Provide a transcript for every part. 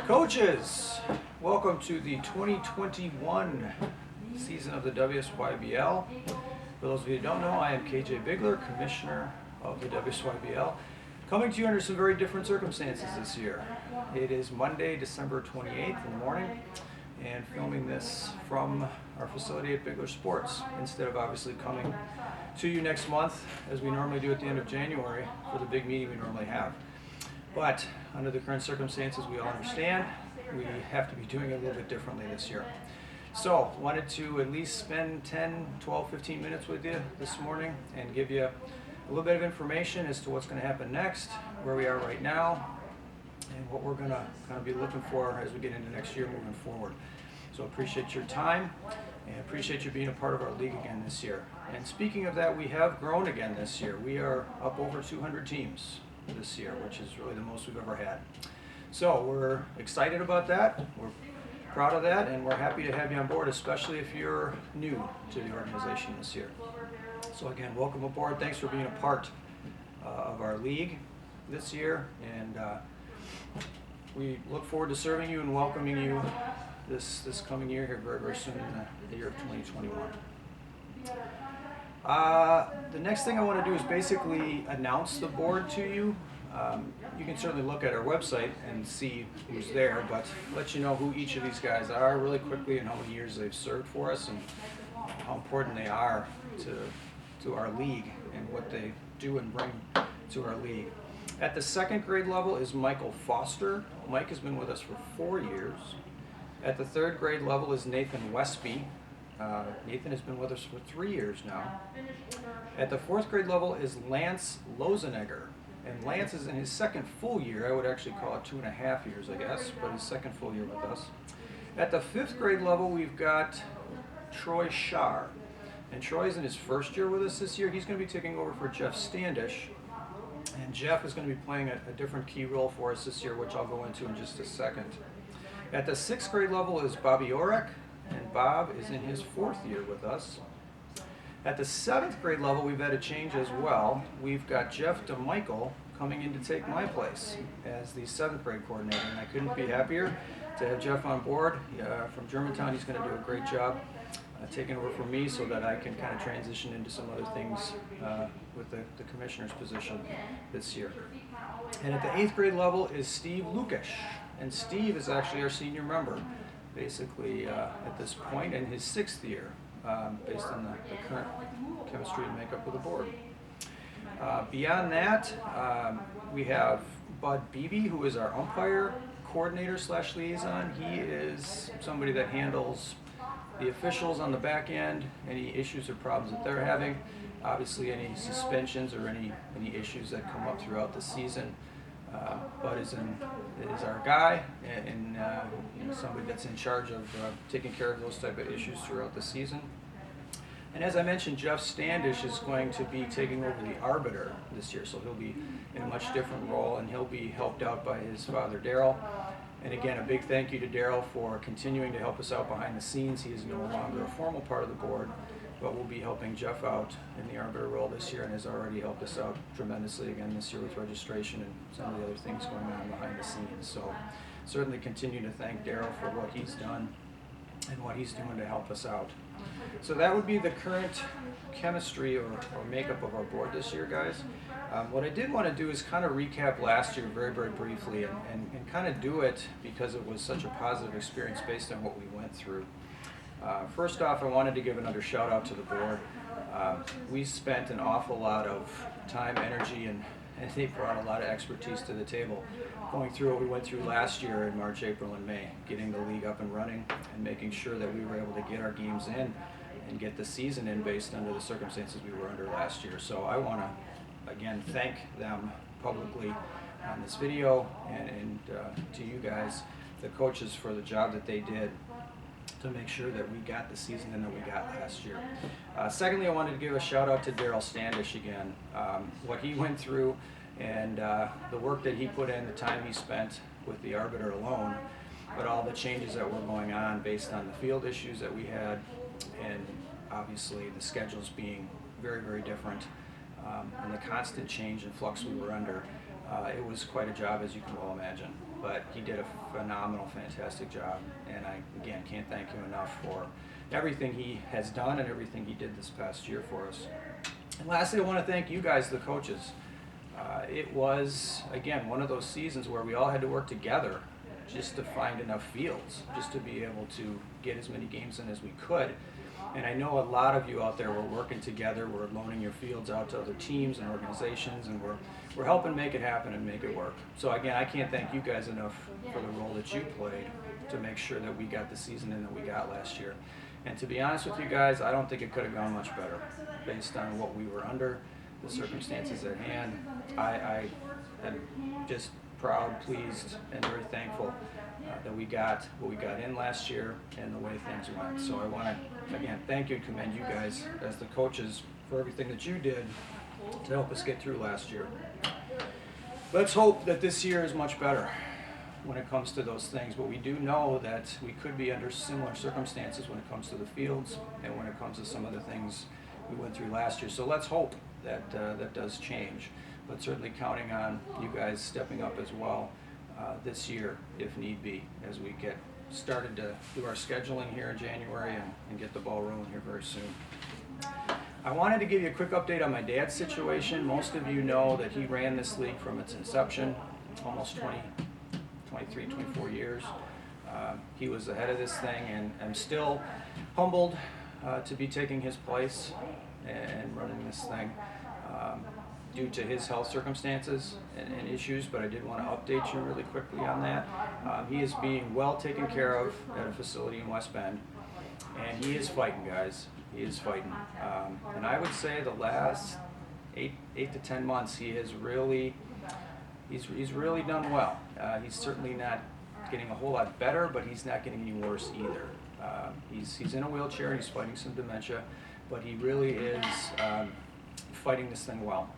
Coaches, welcome to the 2021 season of the WSYBL. For those of you who don't know, I am KJ Bigler, Commissioner of the WSYBL, coming to you under some very different circumstances this year. It is Monday, December 28th in the morning, and filming this from our facility at Bigler Sports, instead of obviously coming to you next month, as we normally do at the end of January, for the big meeting we normally have. But under the current circumstances, we all understand we have to be doing it a little bit differently this year. So wanted to at least spend 10, 12, 15 minutes with you this morning and give you a little bit of information as to what's going to happen next, where we are right now, and what we're going to kind of be looking for as we get into next year moving forward. So appreciate your time and appreciate you being a part of our league again this year. And speaking of that, we have grown again this year. We are up over 200 teams this year, which is really the most we've ever had. So we're excited about that, we're proud of that, and we're happy to have you on board, especially if you're new to the organization this year. So again, welcome aboard. Thanks for being a part of our league this year, and we look forward to serving you and welcoming you this coming year here very, very soon in the year of 2021. The next thing I want to do is basically announce the board to you. You can certainly look at our website and see who's there, but let you know who each of these guys are really quickly and how many years they've served for us and how important they are to our league and what they do and bring to our league. At the second grade level is Michael Foster. Mike has been with us for 4 years. At the third grade level is Nathan Westby. Nathan has been with us for 3 years now. At the fourth grade level is Lance Lozenegger. And Lance is in his second full year. I would actually call it 2.5 years, I guess, but his second full year with us. At the fifth grade level, we've got Troy Schar. And Troy's in his first year with us this year. He's going to be taking over for Jeff Standish. And Jeff is going to be playing a different key role for us this year, which I'll go into in just a second. At the sixth grade level is Bobby Orek, and Bob is in his fourth year with us. At the seventh grade level, we've had a change as well. We've got Jeff DeMichael coming in to take my place as the seventh grade coordinator, and I couldn't be happier to have Jeff on board. From Germantown, he's going to do a great job taking over from me so that I can kind of transition into some other things with the commissioner's position this year. And at the eighth grade level is Steve Lukash, and Steve is actually our senior member, basically at this point in his sixth year, based on the current chemistry and makeup of the board. Beyond that, we have Bud Beebe, who is our umpire coordinator / liaison. He is somebody that handles the officials on the back end, any issues or problems that they're having, obviously any suspensions or any issues that come up throughout the season. Bud is our guy, and somebody that's in charge of taking care of those type of issues throughout the season. And as I mentioned, Jeff Standish is going to be taking over the arbiter this year, so he'll be in a much different role, and he'll be helped out by his father, Daryl. And again, a big thank you to Daryl for continuing to help us out behind the scenes. He is no longer a formal part of the board, but will be helping Jeff out in the arbiter role this year, and has already helped us out tremendously again this year with registration and some of the other things going on behind the scenes. So certainly continue to thank Daryl for what he's done and what he's doing to help us out. So that would be the current chemistry or makeup of our board this year, guys. What I did want to do is kind of recap last year very, very briefly and kind of do it because it was such a positive experience based on what we went through. First off, I wanted to give another shout out to the board. We spent an awful lot of time, energy, and they brought a lot of expertise to the table going through what we went through last year in March, April, and May, getting the league up and running and making sure that we were able to get our games in and get the season in based under the circumstances we were under last year. So I want to, again, thank them publicly on this video and to you guys, the coaches, for the job that they did to make sure that we got the season in that we got last year. Secondly, I wanted to give a shout out to Daryl Standish again. What he went through and the work that he put in, the time he spent with the arbiter alone, but all the changes that were going on based on the field issues that we had, and obviously the schedules being very, very different, and the constant change and flux we were under. It was quite a job, as you can well imagine. but he did a phenomenal, fantastic job. And I, again, can't thank him enough for everything he has done and everything he did this past year for us. And lastly, I want to thank you guys, the coaches. It was, again, one of those seasons where we all had to work together just to find enough fields, just to be able to get as many games in as we could. And I know a lot of you out there were working together, we're loaning your fields out to other teams and organizations, and we're helping make it happen and make it work. So again, I can't thank you guys enough for the role that you played to make sure that we got the season in that we got last year. And to be honest with you guys, I don't think it could have gone much better based on what we were under, the circumstances at hand. I am just proud, pleased, and very thankful that we got what we got in last year and the way things went. So I want to, again, thank you and commend you guys as the coaches for everything that you did to help us get through last year. Let's hope that this year is much better when it comes to those things, but we do know that we could be under similar circumstances when it comes to the fields and when it comes to some of the things we went through last year. So let's hope that that does change, but certainly counting on you guys stepping up as well this year if need be, as we get started to do our scheduling here in January and get the ball rolling here very soon. I wanted to give you a quick update on my dad's situation. Most of you know that he ran this league from its inception, almost 23, 24 years. He was the head of this thing, and I'm still humbled to be taking his place and running this thing due to his health circumstances and issues, but I did want to update you really quickly on that. He is being well taken care of at a facility in West Bend, and he is fighting, guys. He is fighting. And I would say the last 8 to 10 months, he has really, he's really done well. He's certainly not getting a whole lot better, but he's not getting any worse either. He's in a wheelchair and he's fighting some dementia, but he really is fighting this thing well.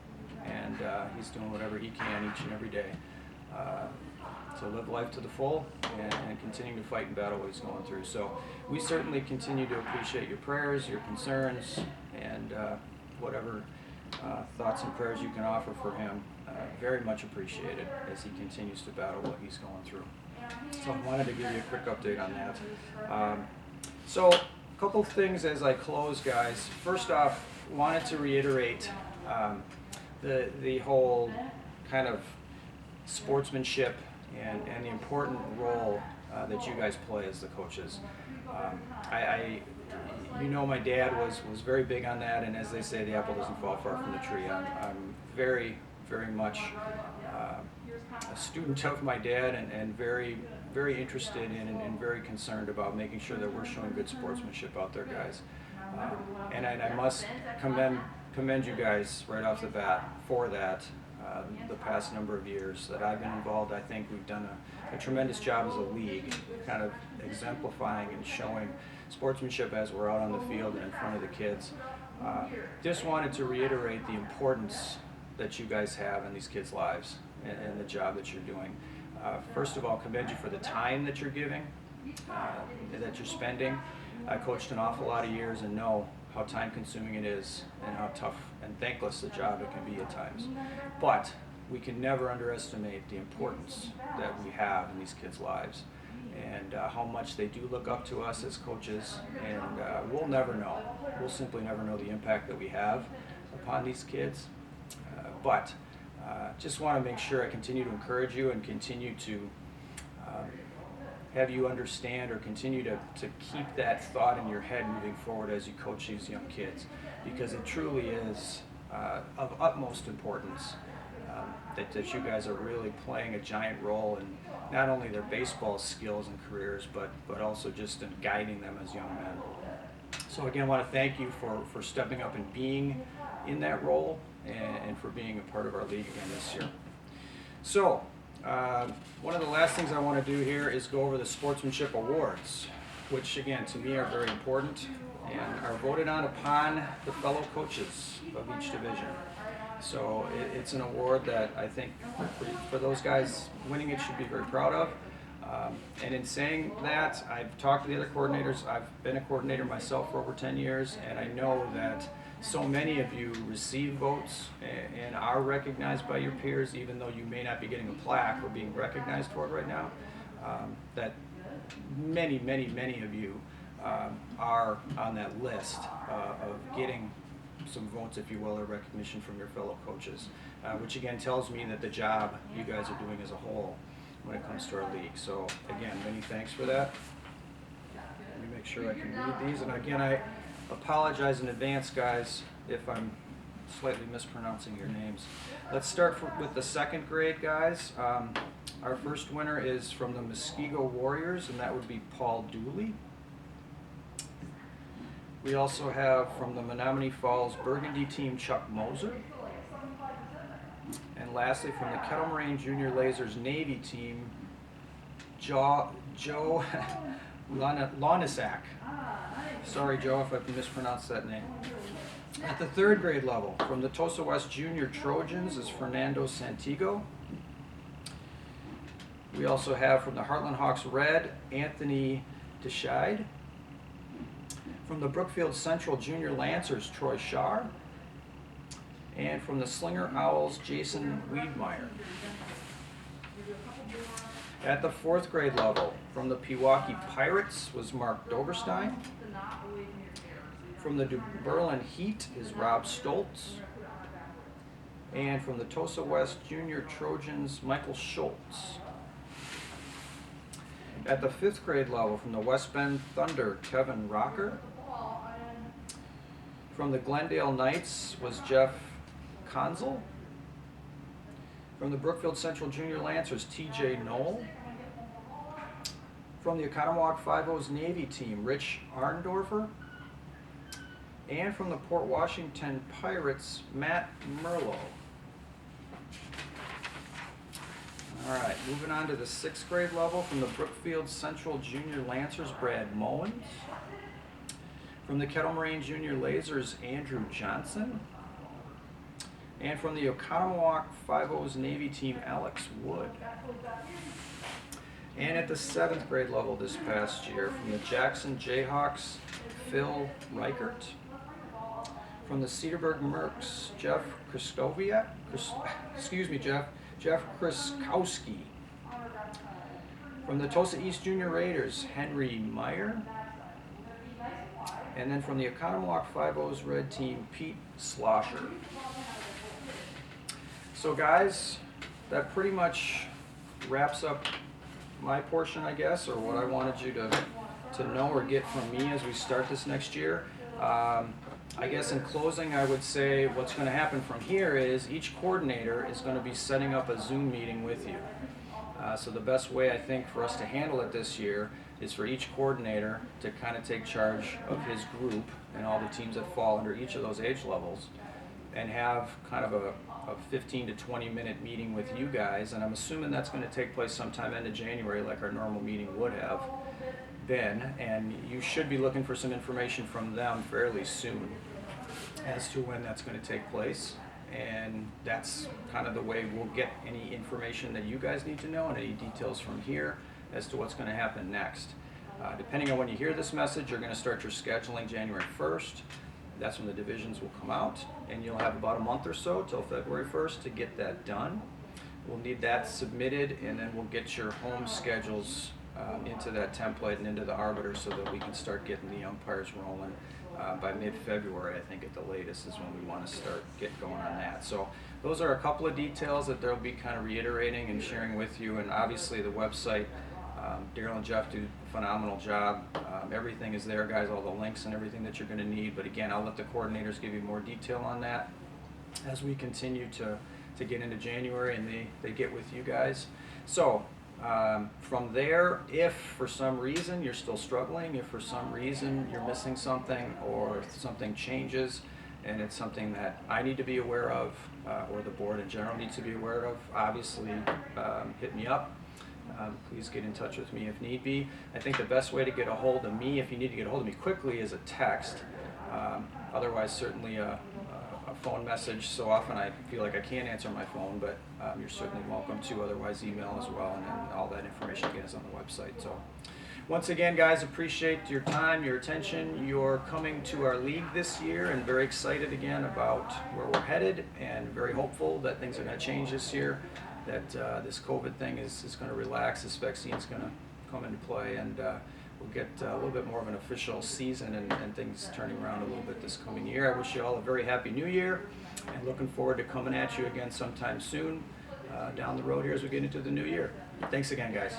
And he's doing whatever he can each and every day to live life to the full and continuing to fight and battle what he's going through. So we certainly continue to appreciate your prayers, your concerns, and whatever thoughts and prayers you can offer for him. Very much appreciated as he continues to battle what he's going through. So I wanted to give you a quick update on that. So a couple things as I close, guys. First off, wanted to reiterate the whole kind of sportsmanship and the important role that you guys play as the coaches. You know, my dad was very big on that, and as they say, the apple doesn't fall far from the tree. I'm very, very much a student of my dad and very, very interested in and very concerned about making sure that we're showing good sportsmanship out there, guys. And I must commend you guys right off the bat for that. The past number of years that I've been involved, I think we've done a tremendous job as a league, kind of exemplifying and showing sportsmanship as we're out on the field and in front of the kids. Just wanted to reiterate the importance that you guys have in these kids' lives and the job that you're doing. First of all, commend you for the time that you're giving, that you're spending. I coached an awful lot of years and know how time-consuming it is and how tough and thankless the job it can be at times. But we can never underestimate the importance that we have in these kids' lives and how much they do look up to us as coaches, and we'll never know. We'll simply never know the impact that we have upon these kids. But just want to make sure I continue to encourage you and continue to have you understand or continue to keep that thought in your head moving forward as you coach these young kids, because it truly is of utmost importance that you guys are really playing a giant role in not only their baseball skills and careers, but also just in guiding them as young men. So again, I want to thank you for stepping up and being in that role and for being a part of our league again this year. So one of the last things I want to do here is go over the Sportsmanship Awards, which again to me are very important and are voted on upon the fellow coaches of each division. So it's an award that I think for those guys winning it should be very proud of. And in saying that, I've talked to the other coordinators. I've been a coordinator myself for over 10 years, and I know that so many of you receive votes and are recognized by your peers, even though you may not be getting a plaque or being recognized for it right now, that many of you are on that list of getting some votes, if you will, or recognition from your fellow coaches, which again tells me that the job you guys are doing as a whole when it comes to our league. So again, many thanks for that. Let me make sure I can read these, and again, I apologize in advance, guys, if I'm slightly mispronouncing your names. Let's start with the second grade, guys. Our first winner is from the Muskego Warriors, and that would be Paul Dooley. We also have from the Menominee Falls Burgundy team, Chuck Moser. And lastly, from the Kettle Moraine Junior Lasers Navy team, Joe Lonisak. Sorry, Joe, if I mispronounced that name. At the third grade level, from the Tosa West Junior Trojans is Fernando Santiago. We also have from the Heartland Hawks Red, Anthony DeShide. From the Brookfield Central Junior Lancers, Troy Schar. And from the Slinger Owls, Jason Wiedmeyer. At the fourth grade level, from the Pewaukee Pirates was Mark Doberstein. From the Berlin Heat is Rob Stoltz. And from the Tosa West Junior Trojans, Michael Schultz. At the fifth grade level, from the West Bend Thunder, Kevin Rocker. From the Glendale Knights was Jeff Konzel. From the Brookfield Central Junior Lancers, TJ Knoll. From the Oconomowoc 5-O's Navy team, Rich Arndorfer. And from the Port Washington Pirates, Matt Merlo. All right, moving on to the sixth grade level, from the Brookfield Central Junior Lancers, Brad Mullins. From the Kettle Moraine Junior Lasers, Andrew Johnson. And from the Oconomowoc 5-O's Navy team, Alex Wood. And at the seventh grade level this past year, from the Jackson Jayhawks, Phil Reichert. From the Cedarburg Mercs, Jeff Kraskowiak, Jeff Kraskowski. From the Tosa East Junior Raiders, Henry Meyer. And then from the Oconomowoc 5-O's Red Team, Pete Slosher. So guys, that pretty much wraps up my portion, I guess, or what I wanted you to know or get from me as we start this next year. I guess in closing, I would say what's going to happen from here is each coordinator is going to be setting up a Zoom meeting with you. So the best way I think for us to handle it this year is for each coordinator to kind of take charge of his group and all the teams that fall under each of those age levels and have kind of a 15 to 20 minute meeting with you guys. And I'm assuming that's going to take place sometime end of January like our normal meeting would have been, and you should be looking for some information from them fairly soon as to when that's going to take place. And that's kind of the way we'll get any information that you guys need to know and any details from here as to what's going to happen next. Depending on when you hear this message, you're going to start your scheduling January 1st. That's when the divisions will come out, and you'll have about a month or so till February 1st to get that done. We'll need that submitted, and then we'll get your home schedules into that template and into the arbiter so that we can start getting the umpires rolling by mid-February. I think at the latest is when we want to start get going on that. So those are a couple of details that they'll be kind of reiterating and sharing with you, and obviously the website, Daryl and Jeff do a phenomenal job. Everything is there, guys, all the links and everything that you're going to need. But again, I'll let the coordinators give you more detail on that as we continue to get into January and they get with you guys. So from there, if for some reason you're still struggling, if for some reason you're missing something or if something changes and it's something that I need to be aware of or the board in general needs to be aware of, obviously hit me up. Please get in touch with me if need be. I think the best way to get a hold of me, if you need to get a hold of me quickly, is a text. Otherwise, certainly a phone message. So often I feel like I can't answer my phone, but you're certainly welcome to. Otherwise, email as well, and then all that information again is on the website. So Once again, guys, appreciate your time, your attention. You're coming to our league this year, and very excited again about where we're headed, and very hopeful that things are going to change this year, that this COVID thing is going to relax, this vaccine is going to come into play, and we'll get a little bit more of an official season and things turning around a little bit this coming year. I wish you all a very happy new year, and looking forward to coming at you again sometime soon down the road here as we get into the new year. Thanks again, guys.